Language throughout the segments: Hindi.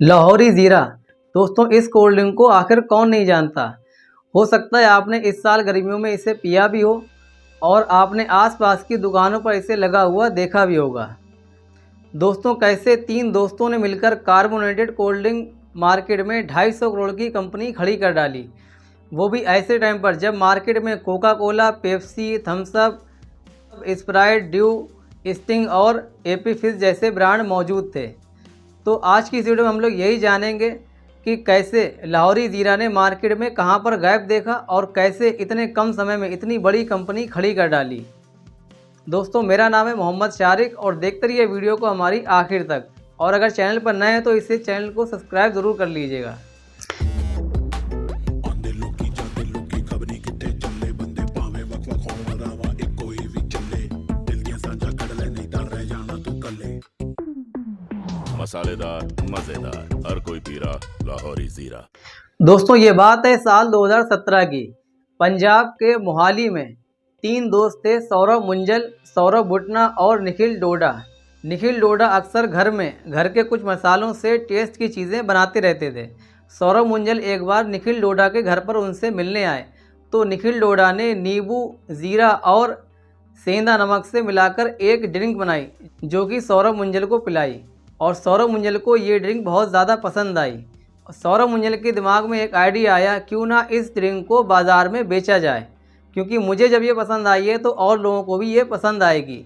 लाहौरी ज़ीरा। दोस्तों, इस कोल्ड ड्रिंक को आखिर कौन नहीं जानता। हो सकता है आपने इस साल गर्मियों में इसे पिया भी हो और आपने आसपास की दुकानों पर इसे लगा हुआ देखा भी होगा। दोस्तों, कैसे तीन दोस्तों ने मिलकर कार्बोनेटेड कोल्ड ड्रिंक मार्केट में 250 करोड़ की कंपनी खड़ी कर डाली, वो भी ऐसे टाइम पर जब मार्केट में Coca Cola, Pepsi, Thums Up, Sprite, Dew, Sting और एपी फिज जैसे ब्रांड मौजूद थे। तो आज की इस वीडियो में हम लोग यही जानेंगे कि कैसे लाहौरी ज़ीरा ने मार्केट में कहां पर गैप देखा और कैसे इतने कम समय में इतनी बड़ी कंपनी खड़ी कर डाली। दोस्तों, मेरा नाम है मोहम्मद शारिक और देखते रहिए वीडियो को हमारी आखिर तक। और अगर चैनल पर नए हैं तो इसे चैनल को सब्सक्राइब ज़रूर कर लीजिएगा। मसालेदार, मजेदार, हर कोई पी रहा लाहौरी ज़ीरा। दोस्तों, ये बात है साल 2017 की। पंजाब के मोहाली में तीन दोस्त थे, सौरभ मुंजल, सौरभ भुटना और निखिल डोडा। निखिल डोडा अक्सर घर के कुछ मसालों से टेस्ट की चीज़ें बनाते रहते थे। सौरभ मुंजल एक बार निखिल डोडा के घर पर उनसे मिलने आए तो निखिल डोडा ने नींबू, ज़ीरा और सेंधा नमक से मिलाकर एक ड्रिंक बनाई जो कि सौरभ मुंजल को पिलाई और सौरभ मुंजल को ये ड्रिंक बहुत ज़्यादा पसंद आई। सौरभ मुंजल के दिमाग में एक आइडिया आया, क्यों ना इस ड्रिंक को बाज़ार में बेचा जाए, क्योंकि मुझे जब ये पसंद आई है तो और लोगों को भी ये पसंद आएगी।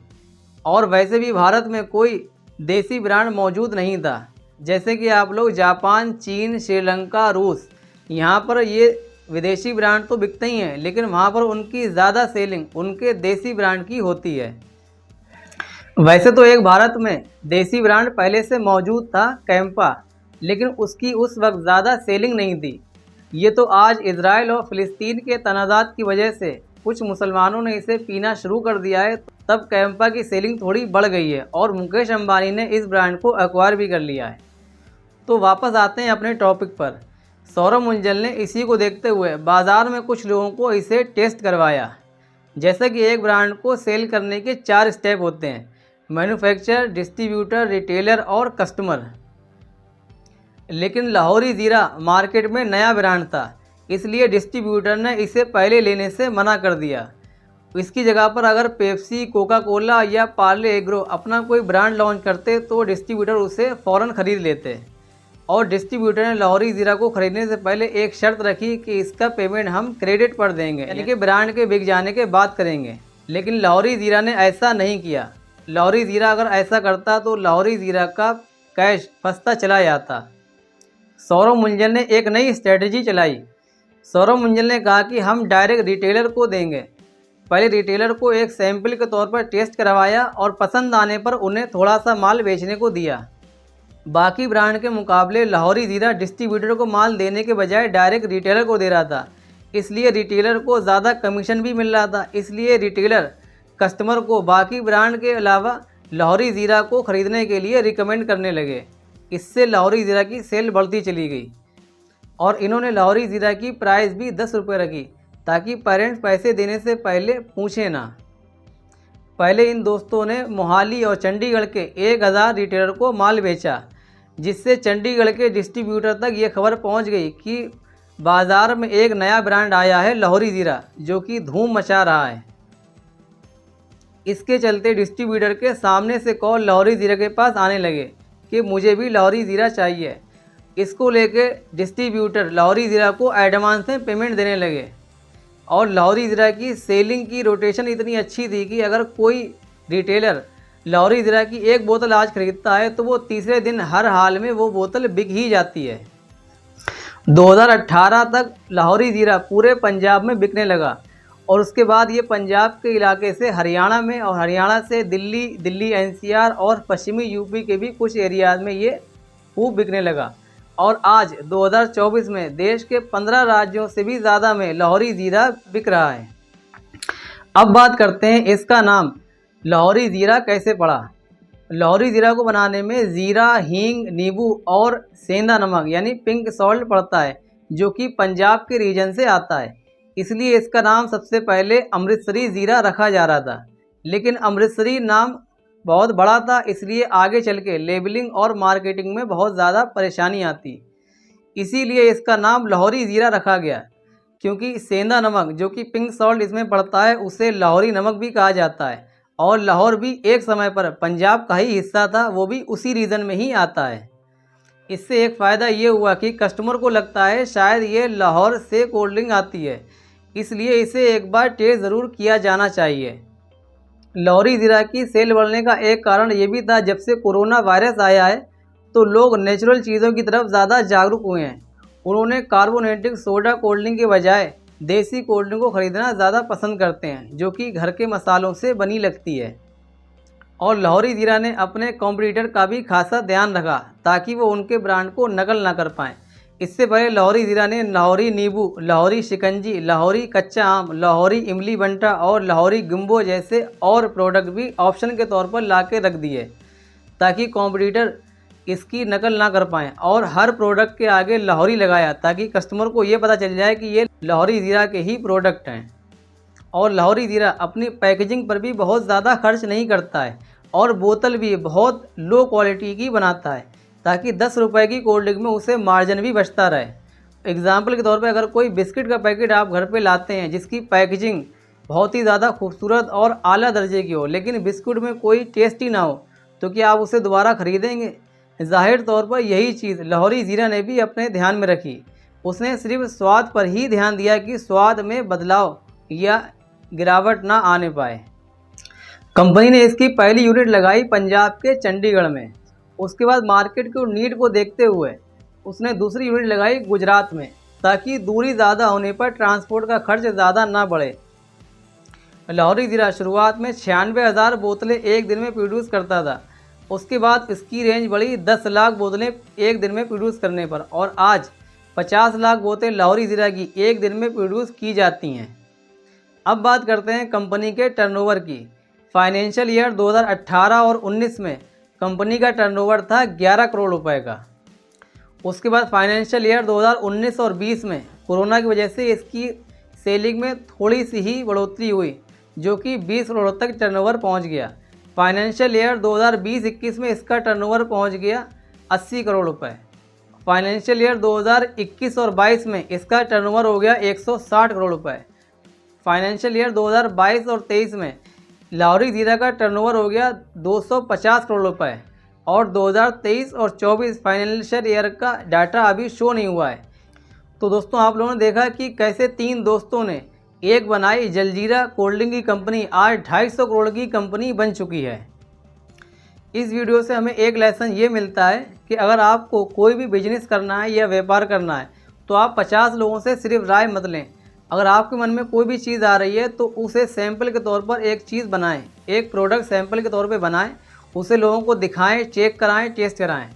और वैसे भी भारत में कोई देसी ब्रांड मौजूद नहीं था। जैसे कि आप लोग जापान, चीन, श्रीलंका, रूस, यहाँ पर ये विदेशी ब्रांड तो बिकते ही हैं, लेकिन वहाँ पर उनकी ज़्यादा सेलिंग उनके देसी ब्रांड की होती है। वैसे तो एक भारत में देसी ब्रांड पहले से मौजूद था, कैंपा, लेकिन उसकी उस वक्त ज़्यादा सेलिंग नहीं थी। ये तो आज इजराइल और फ़िलिस्तीन के तनाज़ात की वजह से कुछ मुसलमानों ने इसे पीना शुरू कर दिया है, तब कैंपा की सेलिंग थोड़ी बढ़ गई है और मुकेश अंबानी ने इस ब्रांड को एक्वायर भी कर लिया है। तो वापस आते हैं अपने टॉपिक पर। सौरभ मुंजल ने इसी को देखते हुए बाज़ार में कुछ लोगों को इसे टेस्ट करवाया। जैसे कि एक ब्रांड को सेल करने के 4 स्टेप होते हैं: मैन्युफैक्चरर, डिस्ट्रीब्यूटर, रिटेलर और कस्टमर। लेकिन लाहौरी ज़ीरा मार्केट में नया ब्रांड था, इसलिए डिस्ट्रीब्यूटर ने इसे पहले लेने से मना कर दिया। इसकी जगह पर अगर पेप्सी, कोका कोला या पार्ले एग्रो अपना कोई ब्रांड लॉन्च करते तो डिस्ट्रीब्यूटर उसे फ़ौरन ख़रीद लेते। और डिस्ट्रीब्यूटर ने लाहौरी ज़ीरा को ख़रीदने से पहले एक शर्त रखी कि इसका पेमेंट हम क्रेडिट पर देंगे, यानी कि ब्रांड के बिक जाने के बाद करेंगे। लेकिन लाहौरी ज़ीरा ने ऐसा नहीं किया। लाहौरी ज़ीरा अगर ऐसा करता तो लाहौरी ज़ीरा का कैश फंसता चला जाता। सौरभ मुंजल ने एक नई स्ट्रेटजी चलाई। सौरभ मुंजल ने कहा कि हम डायरेक्ट रिटेलर को देंगे। पहले रिटेलर को एक सैंपल के तौर पर टेस्ट करवाया और पसंद आने पर उन्हें थोड़ा सा माल बेचने को दिया। बाकी ब्रांड के मुकाबले लाहौरी ज़ीरा डिस्ट्रीब्यूटर को माल देने के बजाय डायरेक्ट रिटेलर को दे रहा था, इसलिए रिटेलर को ज़्यादा कमीशन भी मिल रहा था। इसलिए रिटेलर कस्टमर को बाकी ब्रांड के अलावा लाहौरी ज़ीरा को ख़रीदने के लिए रिकमेंड करने लगे। इससे लाहौरी ज़ीरा की सेल बढ़ती चली गई और इन्होंने लाहौरी ज़ीरा की प्राइस भी 10 रुपये रखी ताकि पेरेंट्स पैसे देने से पहले पूछें ना। पहले इन दोस्तों ने मोहाली और चंडीगढ़ के 1000 रिटेलर को माल बेचा, जिससे चंडीगढ़ के डिस्ट्रीब्यूटर तक ये खबर पहुंच गई कि बाज़ार में एक नया ब्रांड आया है, लाहौरी ज़ीरा, जो कि धूम मचा रहा है। इसके चलते डिस्ट्रीब्यूटर के सामने से कॉल लाहौरी ज़ीरा के पास आने लगे कि मुझे भी लाहौरी ज़ीरा चाहिए। इसको लेके डिस्ट्रीब्यूटर लाहौरी ज़ीरा को एडवांस में पेमेंट देने लगे और लाहौरी ज़ीरा की सेलिंग की रोटेशन इतनी अच्छी थी कि अगर कोई रिटेलर लाहौरी ज़ीरा की एक बोतल आज खरीदता है तो वो तीसरे दिन हर हाल में वो बोतल बिक ही जाती है। 2018 तक लाहौरी ज़ीरा पूरे पंजाब में बिकने लगा और उसके बाद ये पंजाब के इलाके से हरियाणा में और हरियाणा से दिल्ली एनसीआर और पश्चिमी यूपी के भी कुछ एरियाज़ में ये खूब बिकने लगा। और आज 2024 में देश के 15 राज्यों से भी ज़्यादा में लाहौरी ज़ीरा बिक रहा है। अब बात करते हैं इसका नाम लाहौरी ज़ीरा कैसे पड़ा। लाहौरी ज़ीरा को बनाने में ज़ीरा, हींग, नींबू और सेंधा नमक यानी पिंक सॉल्ट पड़ता है, जो कि पंजाब के रीजन से आता है। इसलिए इसका नाम सबसे पहले अमृतसरी ज़ीरा रखा जा रहा था, लेकिन अमृतसरी नाम बहुत बड़ा था, इसलिए आगे चल के लेबलिंग और मार्केटिंग में बहुत ज़्यादा परेशानी आती। इसीलिए इसका नाम लाहौरी ज़ीरा रखा गया, क्योंकि सेंधा नमक जो कि पिंक सॉल्ट इसमें पड़ता है उसे लाहौरी नमक भी कहा जाता है। और लाहौर भी एक समय पर पंजाब का ही हिस्सा था, वो भी उसी रीजन में ही आता है। इससे एक फ़ायदा ये हुआ कि कस्टमर को लगता है शायद ये लाहौर से कोल्ड ड्रिंक आती है, इसलिए इसे एक बार टेस्ट ज़रूर किया जाना चाहिए। लाहौरी ज़ीरा की सेल बढ़ने का एक कारण ये भी था, जब से कोरोना वायरस आया है तो लोग नेचुरल चीज़ों की तरफ ज़्यादा जागरूक हुए हैं। उन्होंने कार्बोनेटेड सोडा कोल्ड ड्रिंक के बजाय देसी कोल्ड ड्रिंक को ख़रीदना ज़्यादा पसंद करते हैं, जो कि घर के मसालों से बनी लगती है। और लाहौरी ज़ीरा ने अपने कॉम्पिटिटर का भी खासा ध्यान रखा ताकि वो उनके ब्रांड को नकल ना कर पाएँ। इससे पहले लाहौरी ज़ीरा ने लाहौरी नींबू, लाहौरी शिकंजी, लाहौरी कच्चा आम, लाहौरी इमली बंटा और लाहौरी गुम्बो जैसे और प्रोडक्ट भी ऑप्शन के तौर पर ला के रख दिए, ताकि कॉम्पिटिटर इसकी नकल ना कर पाएँ। और हर प्रोडक्ट के आगे लाहौरी लगाया ताकि कस्टमर को ये पता चल जाए कि ये लाहौरी ज़ीरा के ही प्रोडक्ट हैं। और लाहौरी ज़ीरा अपनी पैकेजिंग पर भी बहुत ज़्यादा खर्च नहीं करता है और बोतल भी बहुत लो क्वालिटी की बनाता है, ताकि 10 रुपये की कोल्ड ड्रिंक में उसे मार्जिन भी बचता रहे। एग्जाम्पल के तौर पे अगर कोई बिस्किट का पैकेट आप घर पे लाते हैं जिसकी पैकेजिंग बहुत ही ज़्यादा खूबसूरत और आला दर्जे की हो, लेकिन बिस्कुट में कोई टेस्ट ही ना हो, तो क्या आप उसे दोबारा ख़रीदेंगे? ज़ाहिर तौर पर यही चीज़ लाहौरी ज़ीरा ने भी अपने ध्यान में रखी। उसने सिर्फ स्वाद पर ही ध्यान दिया कि स्वाद में बदलाव या गिरावट ना आने पाए। कंपनी ने इसकी पहली यूनिट लगाई पंजाब के चंडीगढ़ में। उसके बाद मार्केट की नीड को देखते हुए उसने दूसरी यूनिट लगाई गुजरात में, ताकि दूरी ज़्यादा होने पर ट्रांसपोर्ट का खर्च ज़्यादा ना बढ़े। लाहौरी ज़ीरा शुरुआत में 96,000 बोतलें एक दिन में प्रोड्यूस करता था। उसके बाद इसकी रेंज बढ़ी 10 लाख बोतलें एक दिन में प्रोड्यूस करने पर, और आज 50 लाख बोतलें लाहौरी ज़ीरा की एक दिन में प्रोड्यूस की जाती हैं। अब बात करते हैं कंपनी के टर्नओवर की। फाइनेंशियल ईयर 2018 और 19 में कंपनी का टर्नओवर था 11 करोड़ रुपए का। उसके बाद फाइनेंशियल ईयर 2019 और 20 में कोरोना की वजह से इसकी सेलिंग में थोड़ी सी ही बढ़ोतरी हुई, जो कि 20 करोड़ तक टर्नओवर पहुंच गया। फाइनेंशियल ईयर 2020-21 में इसका टर्नओवर पहुंच गया 80 करोड़ रुपए। फाइनेंशियल ईयर 2021 और 22 में इसका टर्नओवर हो गया 160 करोड़ रुपए। फाइनेंशियल ईयर 2022 और 23 में लाहौरी ज़ीरा का टर्नओवर हो गया 250 करोड़ रुपए। और 2023 और 24 फाइनेंशियल ईयर का डाटा अभी शो नहीं हुआ है। तो दोस्तों, आप लोगों ने देखा कि कैसे तीन दोस्तों ने एक बनाई जलजीरा कोल्ड ड्रिंक की कंपनी आज 250 करोड़ की कंपनी बन चुकी है। इस वीडियो से हमें एक लेसन ये मिलता है कि अगर आपको कोई भी बिजनेस करना है या व्यापार करना है तो आप 50 लोगों से सिर्फ राय मत लें। अगर आपके मन में कोई भी चीज़ आ रही है तो उसे सैंपल के तौर पर एक चीज़ बनाएं, एक प्रोडक्ट सैंपल के तौर पे बनाएं, उसे लोगों को दिखाएं, चेक कराएं, टेस्ट कराएं।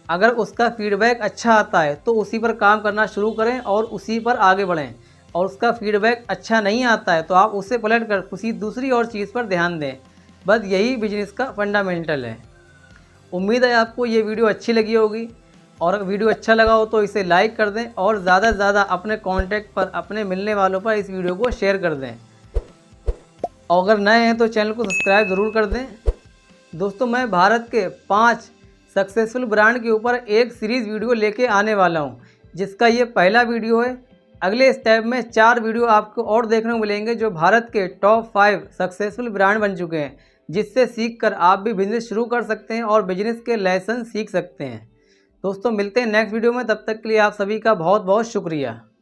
अगर उसका फीडबैक अच्छा आता है तो उसी पर काम करना शुरू करें और उसी पर आगे बढ़ें, और उसका फीडबैक अच्छा नहीं आता है तो आप उससे पलट कर किसी दूसरी और चीज़ पर ध्यान दें। बस यही बिजनेस का फंडामेंटल है। उम्मीद है आपको ये वीडियो अच्छी लगी होगी, और अगर वीडियो अच्छा लगा हो तो इसे लाइक कर दें और ज़्यादा से ज़्यादा अपने कॉन्टैक्ट पर, अपने मिलने वालों पर इस वीडियो को शेयर कर दें। और अगर नए हैं तो चैनल को सब्सक्राइब ज़रूर कर दें। दोस्तों, मैं भारत के 5 सक्सेसफुल ब्रांड के ऊपर एक सीरीज़ वीडियो लेके आने वाला हूं, जिसका ये पहला वीडियो है। अगले स्टेप में 4 वीडियो आपको और देखने को मिलेंगे जो भारत के टॉप 5 सक्सेसफुल ब्रांड बन चुके हैं, जिससे सीखकर आप भी बिजनेस शुरू कर सकते हैं और बिजनेस के लेसन सीख सकते हैं। दोस्तों, मिलते हैं नेक्स्ट वीडियो में। तब तक के लिए आप सभी का बहुत बहुत शुक्रिया।